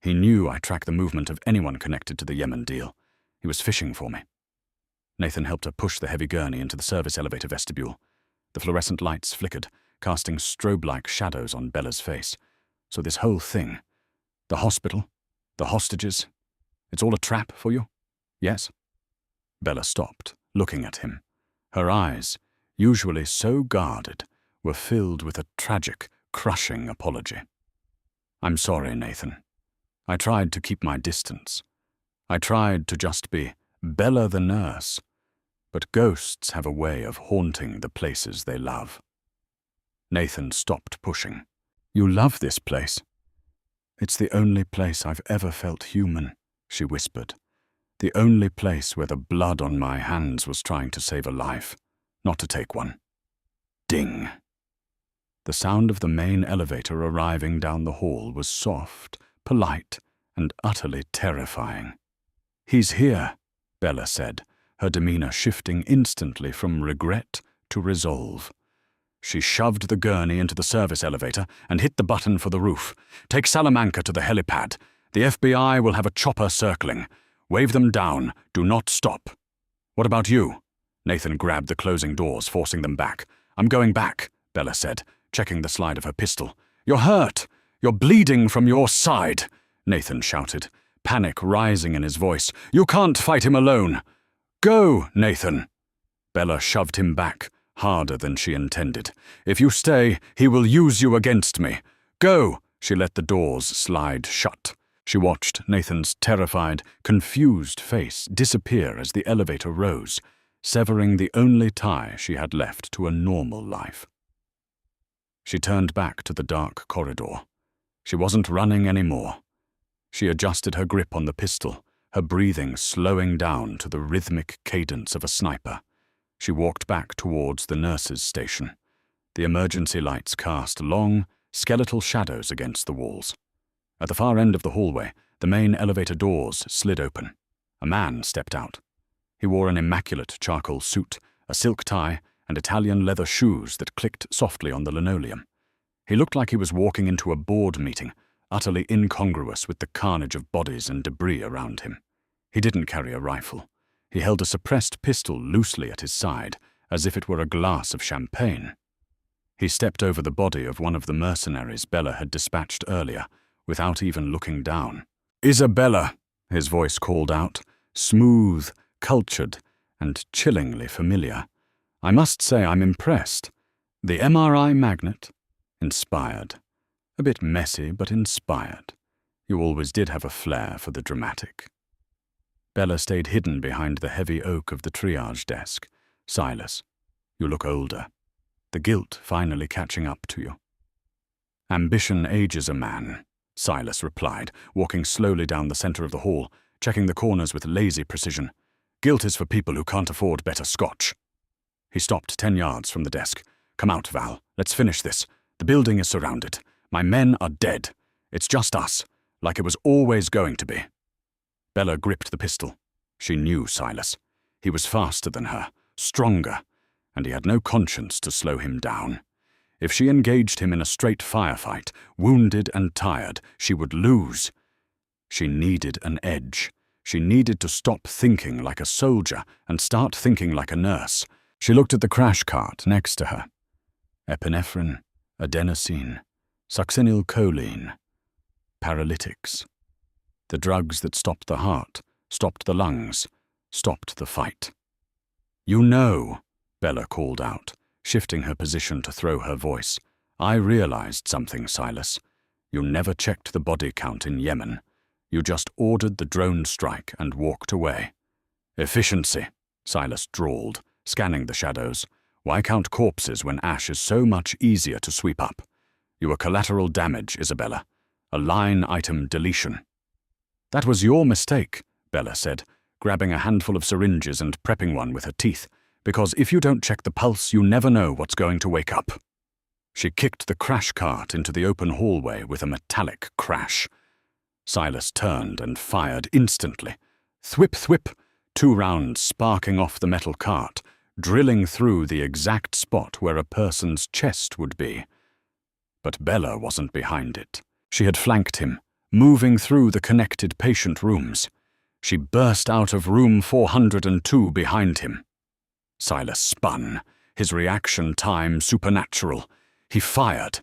He knew I tracked the movement of anyone connected to the Yemen deal. He was fishing for me. Nathan helped her push the heavy gurney into the service elevator vestibule. The fluorescent lights flickered, casting strobe-like shadows on Bella's face. So this whole thing, the hospital, the hostages, it's all a trap for you? Yes? Bella stopped, looking at him. Her eyes, usually so guarded, were filled with a tragic, crushing apology. I'm sorry, Nathan. I tried to keep my distance. I tried to just be Bella the nurse. But ghosts have a way of haunting the places they love. Nathan stopped pushing. You love this place. It's the only place I've ever felt human, she whispered. The only place where the blood on my hands was trying to save a life, not to take one. Ding. The sound of the main elevator arriving down the hall was soft, polite, and utterly terrifying. He's here, Bella said, her demeanor shifting instantly from regret to resolve. She shoved the gurney into the service elevator and hit the button for the roof. Take Salamanca to the helipad. The FBI will have a chopper circling. Wave them down. Do not stop. What about you? Nathan grabbed the closing doors, forcing them back. I'm going back, Bella said, checking the slide of her pistol. You're hurt. You're bleeding from your side, Nathan shouted, panic rising in his voice. You can't fight him alone. Go, Nathan. Bella shoved him back, harder than she intended. If you stay, he will use you against me. Go! She let the doors slide shut. She watched Nathan's terrified, confused face disappear as the elevator rose, severing the only tie she had left to a normal life. She turned back to the dark corridor. She wasn't running anymore. She adjusted her grip on the pistol, her breathing slowing down to the rhythmic cadence of a sniper. She walked back towards the nurse's station. The emergency lights cast long, skeletal shadows against the walls. At the far end of the hallway, the main elevator doors slid open. A man stepped out. He wore an immaculate charcoal suit, a silk tie, and Italian leather shoes that clicked softly on the linoleum. He looked like he was walking into a board meeting, utterly incongruous with the carnage of bodies and debris around him. He didn't carry a rifle. He held a suppressed pistol loosely at his side, as if it were a glass of champagne. He stepped over the body of one of the mercenaries Bella had dispatched earlier, without even looking down. Isabella, his voice called out, smooth, cultured, and chillingly familiar. I must say I'm impressed. The MRI magnet? Inspired. A bit messy, but inspired. You always did have a flair for the dramatic. Bella stayed hidden behind the heavy oak of the triage desk. Silas, you look older. The guilt finally catching up to you. Ambition ages a man, Silas replied, walking slowly down the center of the hall, checking the corners with lazy precision. Guilt is for people who can't afford better scotch. He stopped 10 yards from the desk. Come out, Val. Let's finish this. The building is surrounded. My men are dead. It's just us, like it was always going to be. Bella gripped the pistol. She knew Silas. He was faster than her, stronger, and he had no conscience to slow him down. If she engaged him in a straight firefight, wounded and tired, she would lose. She needed an edge. She needed to stop thinking like a soldier and start thinking like a nurse. She looked at the crash cart next to her. Epinephrine, adenosine, succinylcholine, paralytics. The drugs that stopped the heart, stopped the lungs, stopped the fight. You know, Bella called out, shifting her position to throw her voice. I realized something, Silas. You never checked the body count in Yemen. You just ordered the drone strike and walked away. Efficiency, Silas drawled, scanning the shadows. Why count corpses when ash is so much easier to sweep up? You were collateral damage, Isabella. A line item deletion. That was your mistake, Bella said, grabbing a handful of syringes and prepping one with her teeth, because if you don't check the pulse, you never know what's going to wake up. She kicked the crash cart into the open hallway with a metallic crash. Silas turned and fired instantly. Thwip, thwip, 2 rounds sparking off the metal cart, drilling through the exact spot where a person's chest would be. But Bella wasn't behind it. She had flanked him, moving through the connected patient rooms. She burst out of room 402 behind him. Silas spun, his reaction time supernatural. He fired.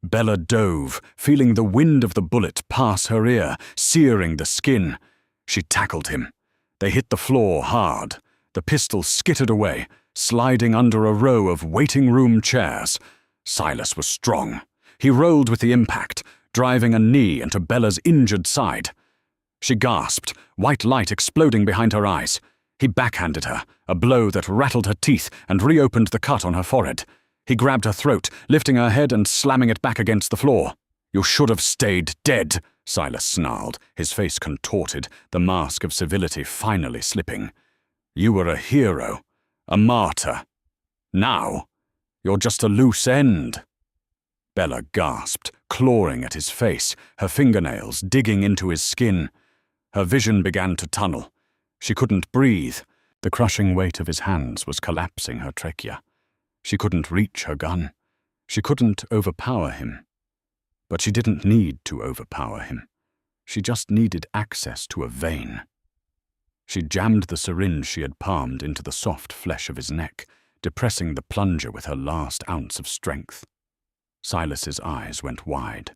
Bella dove, feeling the wind of the bullet pass her ear, searing the skin. She tackled him. They hit the floor hard. The pistol skittered away, sliding under a row of waiting room chairs. Silas was strong. He rolled with the impact, driving a knee into Bella's injured side. She gasped, white light exploding behind her eyes. He backhanded her, a blow that rattled her teeth and reopened the cut on her forehead. He grabbed her throat, lifting her head and slamming it back against the floor. You should have stayed dead, Silas snarled, his face contorted, the mask of civility finally slipping. You were a hero, a martyr. Now, you're just a loose end. Bella gasped, clawing at his face, her fingernails digging into his skin. Her vision began to tunnel. She couldn't breathe. The crushing weight of his hands was collapsing her trachea. She couldn't reach her gun. She couldn't overpower him. But she didn't need to overpower him. She just needed access to a vein. She jammed the syringe she had palmed into the soft flesh of his neck, depressing the plunger with her last ounce of strength. Silas's eyes went wide.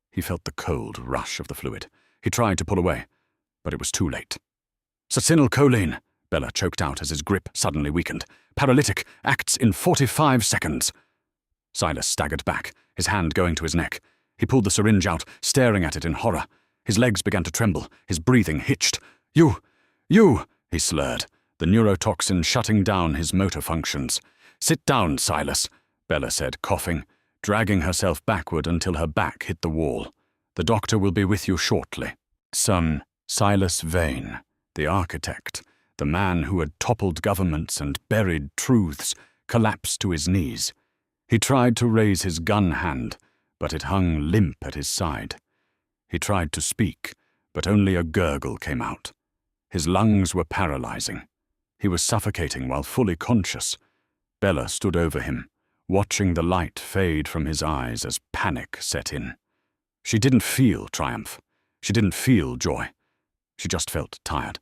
He felt the cold rush of the fluid. He tried to pull away, but it was too late. Succinylcholine, Bella choked out as his grip suddenly weakened. Paralytic, acts in 45 seconds. Silas staggered back, his hand going to his neck. He pulled the syringe out, staring at it in horror. His legs began to tremble, his breathing hitched. You, he slurred, the neurotoxin shutting down his motor functions. Sit down, Silas, Bella said, coughing, dragging herself backward until her back hit the wall. The doctor will be with you shortly. Silas Vane, the architect, the man who had toppled governments and buried truths, collapsed to his knees. He tried to raise his gun hand, but it hung limp at his side. He tried to speak, but only a gurgle came out. His lungs were paralyzing. He was suffocating while fully conscious. Bella stood over him, watching the light fade from his eyes as panic set in. She didn't feel triumph. She didn't feel joy. She just felt tired.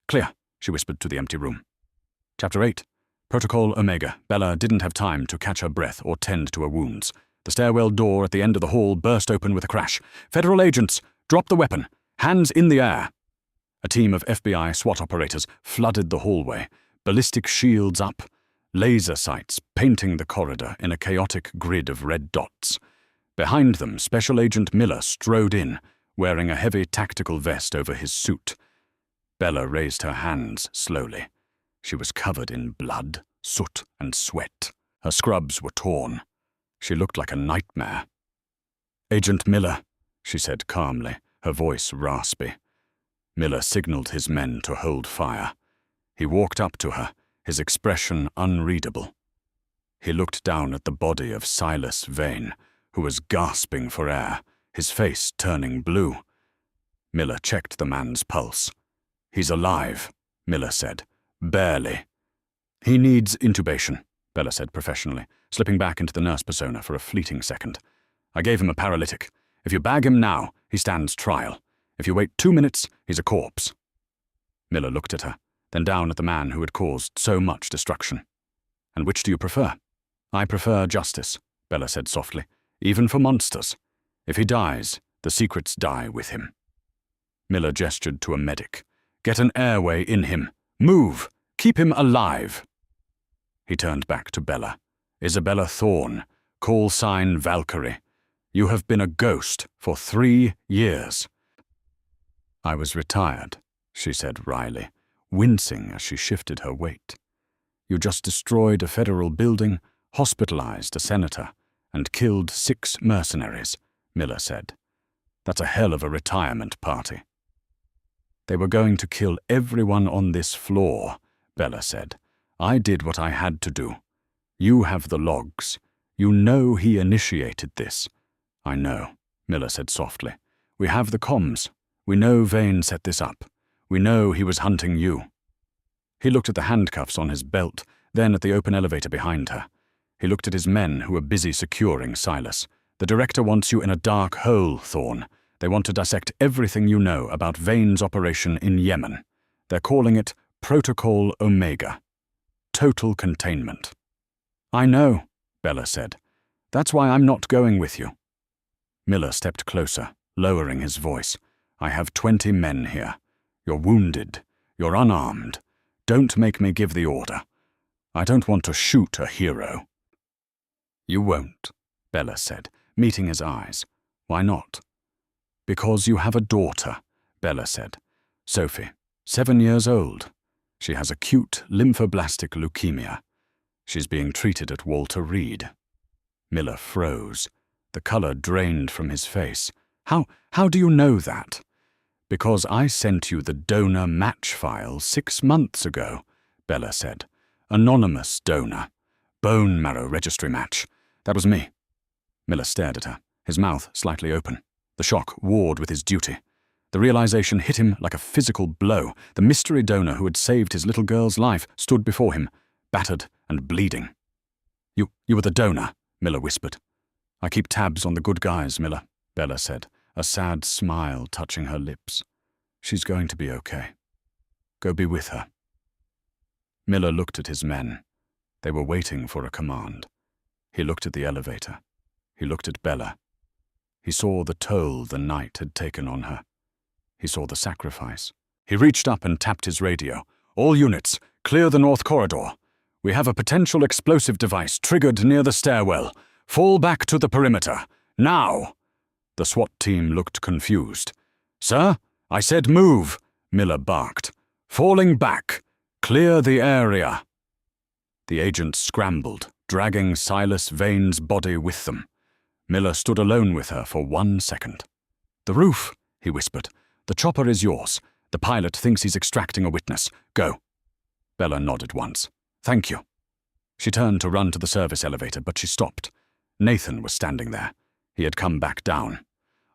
Clear, she whispered to the empty room. Chapter 8. Protocol Omega. Bella didn't have time to catch her breath or tend to her wounds. The stairwell door at the end of the hall burst open with a crash. Federal agents, drop the weapon. Hands in the air. A team of FBI SWAT operators flooded the hallway, ballistic shields up, laser sights painting the corridor in a chaotic grid of red dots. Behind them, Special Agent Miller strode in, wearing a heavy tactical vest over his suit. Bella raised her hands slowly. She was covered in blood, soot, and sweat. Her scrubs were torn. She looked like a nightmare. "Agent Miller," she said calmly, her voice raspy. Miller signaled his men to hold fire. He walked up to her, his expression unreadable. He looked down at the body of Silas Vane, who was gasping for air, his face turning blue. Miller checked the man's pulse. "He's alive," Miller said. "Barely." "He needs intubation," Bella said professionally, slipping back into the nurse persona for a fleeting second. "I gave him a paralytic. If you bag him now, he stands trial. If you wait 2 minutes, he's a corpse." Miller looked at her, then down at the man who had caused so much destruction. "And which do you prefer?" "I prefer justice," Bella said softly, "even for monsters. If he dies, the secrets die with him." Miller gestured to a medic. "Get an airway in him. Move! Keep him alive!" He turned back to Bella. "Isabella Thorne, call sign Valkyrie. You have been a ghost for 3 years." "I was retired," she said wryly, wincing as she shifted her weight. "You just destroyed a federal building, hospitalized a senator, and killed 6 mercenaries," Miller said. "That's a hell of a retirement party." "They were going to kill everyone on this floor," Bella said. "I did what I had to do. You have the logs. You know he initiated this." "I know," Miller said softly. "We have the comms. We know Vane set this up. We know he was hunting you." He looked at the handcuffs on his belt, then at the open elevator behind her. He looked at his men who were busy securing Silas. "The director wants you in a dark hole, Thorne. They want to dissect everything you know about Vane's operation in Yemen. They're calling it Protocol Omega. Total containment." "I know," Bella said. "That's why I'm not going with you." Miller stepped closer, lowering his voice. "I have 20 men here. You're wounded. You're unarmed. Don't make me give the order. I don't want to shoot a hero." "You won't," Bella said, meeting his eyes. "Why not?" "Because you have a daughter," Bella said. "Sophie, 7 years old. She has acute lymphoblastic leukemia. She's being treated at Walter Reed." Miller froze. The color drained from his face. How do you know that?" "Because I sent you the donor match file 6 months ago," Bella said. "Anonymous donor. Bone marrow registry match. That was me." Miller stared at her, his mouth slightly open. The shock warred with his duty. The realization hit him like a physical blow. The mystery donor who had saved his little girl's life stood before him, battered and bleeding. You were the donor," Miller whispered. "I keep tabs on the good guys, Miller," Bella said, a sad smile touching her lips. "She's going to be okay. Go be with her." Miller looked at his men. They were waiting for a command. He looked at the elevator. He looked at Bella. He saw the toll the night had taken on her. He saw the sacrifice. He reached up and tapped his radio. "All units, clear the north corridor. We have a potential explosive device triggered near the stairwell. Fall back to the perimeter. Now!" The SWAT team looked confused. "Sir, I said move," Miller barked. "Falling back. Clear the area." The agents scrambled, dragging Silas Vane's body with them. Miller stood alone with her for 1 second. "The roof," he whispered. "The chopper is yours. The pilot thinks he's extracting a witness. Go." Bella nodded once. "Thank you." She turned to run to the service elevator, but she stopped. Nathan was standing there. He had come back down.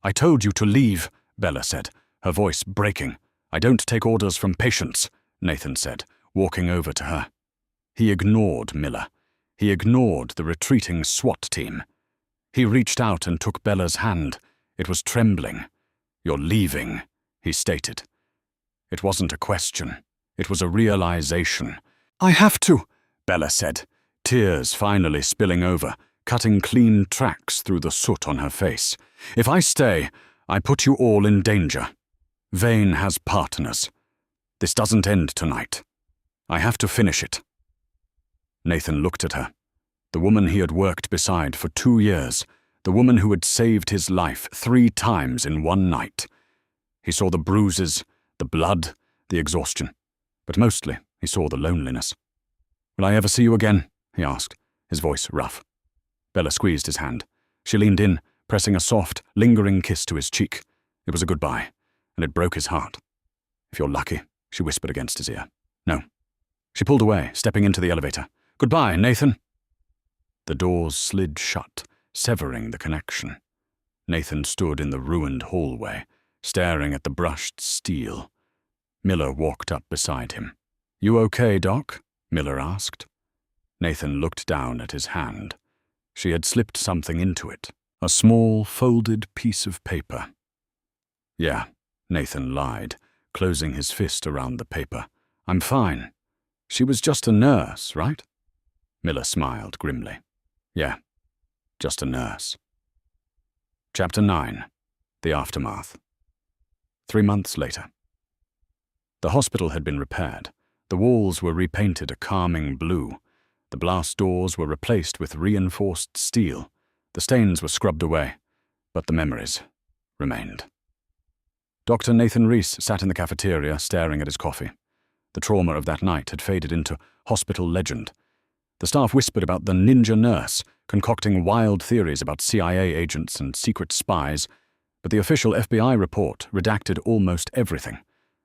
"I told you to leave," Bella said, her voice breaking. "I don't take orders from patients," Nathan said, walking over to her. He ignored Miller. He ignored the retreating SWAT team. He reached out and took Bella's hand. It was trembling. "You're leaving," he stated. It wasn't a question. It was a realization. "I have to," Bella said, tears finally spilling over, cutting clean tracks through the soot on her face. "If I stay, I put you all in danger. Vane has partners. This doesn't end tonight. I have to finish it." Nathan looked at her. The woman he had worked beside for 2 years, the woman who had saved his life 3 times in one night. He saw the bruises, the blood, the exhaustion, but mostly he saw the loneliness. "Will I ever see you again?" he asked, his voice rough. Bella squeezed his hand. She leaned in, pressing a soft, lingering kiss to his cheek. It was a goodbye, and it broke his heart. "If you're lucky," she whispered against his ear. "No." She pulled away, stepping into the elevator. "Goodbye, Nathan." The doors slid shut, severing the connection. Nathan stood in the ruined hallway, staring at the brushed steel. Miller walked up beside him. "You okay, Doc?" Miller asked. Nathan looked down at his hand. She had slipped something into it, a small, folded piece of paper. "Yeah," Nathan lied, closing his fist around the paper. "I'm fine. She was just a nurse, right?" Miller smiled grimly. "Yeah, just a nurse." Chapter 9. The Aftermath. 3 months later. The hospital had been repaired. The walls were repainted a calming blue. The blast doors were replaced with reinforced steel. The stains were scrubbed away, but the memories remained. Dr. Nathan Reese sat in the cafeteria staring at his coffee. The trauma of that night had faded into hospital legend. The staff whispered about the ninja nurse, concocting wild theories about CIA agents and secret spies, but the official FBI report redacted almost everything.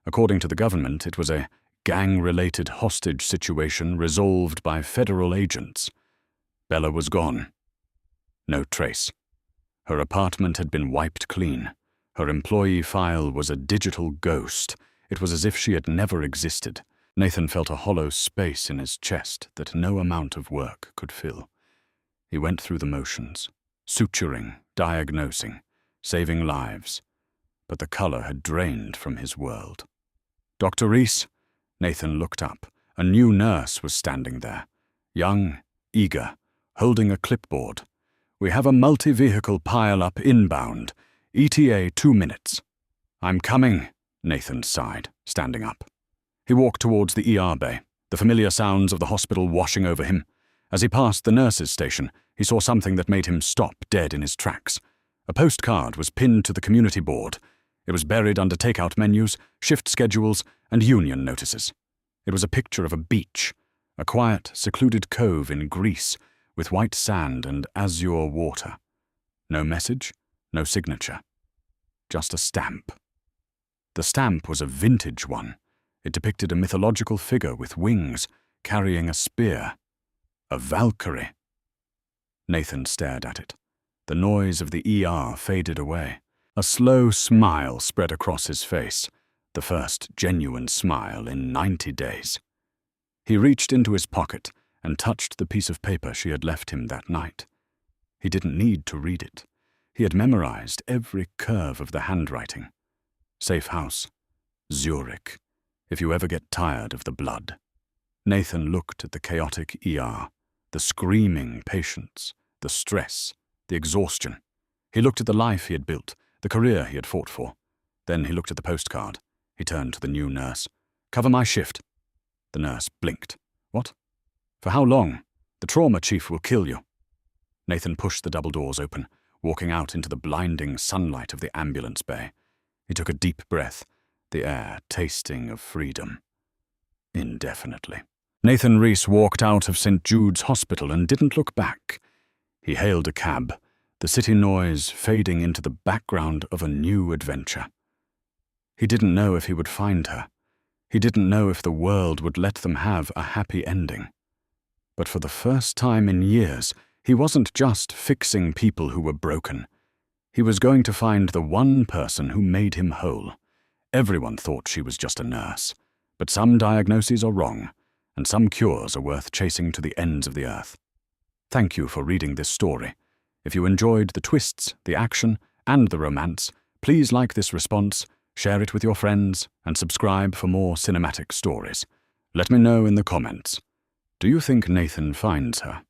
According to the government, it was a gang-related hostage situation resolved by federal agents. Bella was gone. No trace. Her apartment had been wiped clean. Her employee file was a digital ghost. It was as if she had never existed. Nathan felt a hollow space in his chest that no amount of work could fill. He went through the motions, suturing, diagnosing, saving lives, but the color had drained from his world. "Dr. Reese?" Nathan looked up. A new nurse was standing there, young, eager, holding a clipboard. "We have a multi-vehicle pile-up inbound. ETA 2 minutes. "I'm coming," Nathan sighed, standing up. He walked towards the ER bay, the familiar sounds of the hospital washing over him. As he passed the nurses' station, he saw something that made him stop dead in his tracks. A postcard was pinned to the community board. It was buried under takeout menus, shift schedules, and union notices. It was a picture of a beach, a quiet, secluded cove in Greece, with white sand and azure water. No message, no signature. Just a stamp. The stamp was a vintage one. It depicted a mythological figure with wings, carrying a spear. A Valkyrie. Nathan stared at it. The noise of the ER faded away. A slow smile spread across his face, the first genuine smile in 90 days. He reached into his pocket and touched the piece of paper she had left him that night. He didn't need to read it. He had memorized every curve of the handwriting. Safe house. Zurich. If you ever get tired of the blood. Nathan looked at the chaotic ER, the screaming patients, the stress, the exhaustion. He looked at the life he had built, the career he had fought for. Then he looked at the postcard. He turned to the new nurse. "Cover my shift." The nurse blinked. "What?" "For how long? The trauma chief will kill you." Nathan pushed the double doors open, walking out into the blinding sunlight of the ambulance bay. He took a deep breath, the air tasting of freedom. Indefinitely. Nathan Reese walked out of St. Jude's Hospital and didn't look back. He hailed a cab, the city noise fading into the background of a new adventure. He didn't know if he would find her. He didn't know if the world would let them have a happy ending. But for the first time in years, he wasn't just fixing people who were broken. He was going to find the one person who made him whole. Everyone thought she was just a nurse, but some diagnoses are wrong, and some cures are worth chasing to the ends of the earth. Thank you for reading this story. If you enjoyed the twists, the action, and the romance, please like this response, share it with your friends, and subscribe for more cinematic stories. Let me know in the comments. Do you think Nathan finds her?